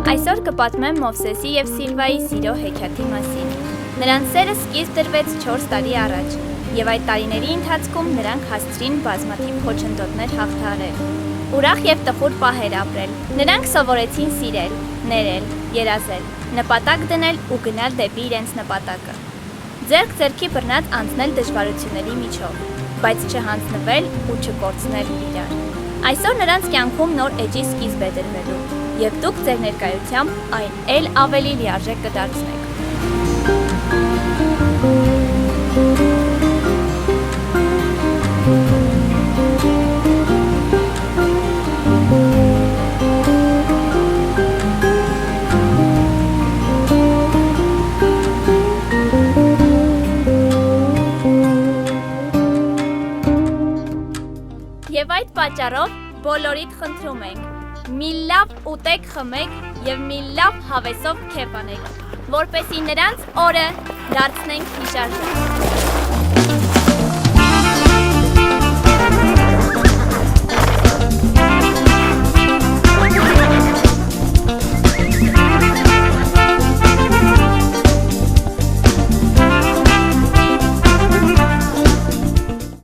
Այսօր կպատմեմ Մովսեսի և Սիլվայի սիրո հեքիաթի մասին։ Նրանց սերը սկիզբ դրվեց 4 տարի առաջ, և այդ տարիների ընթացքում նրանք հասցրին բազմաթիվ խոչընդոտներ հաղթահարել։ Ուրախ և տխուր պահեր ապրել։ Նրանք սովորեցին սիրել, ներել, երազել, նպատակ դնել ու գնալ դեպի իրենց նպատակը։ Ձեռք ձեռքի բռնած անցնել դժվարությունների միջով, բայց չհանձնվել ու չկորցնել իրար։ Այսօր նրանց կյանքում նոր էջի սկիզբ է դրվելու, և դուք ձեր ներկայությամբ այն էլ ավելի լիարժեք կդարձնեք։ Եվ այդ պատճառով բոլորիդ խնդրում ենք, մի լավ ուտեք խմեք և մի լավ հավեսով քեֆ անեք, որպեսզի նրանց օրը դարձնենք հիշարժան։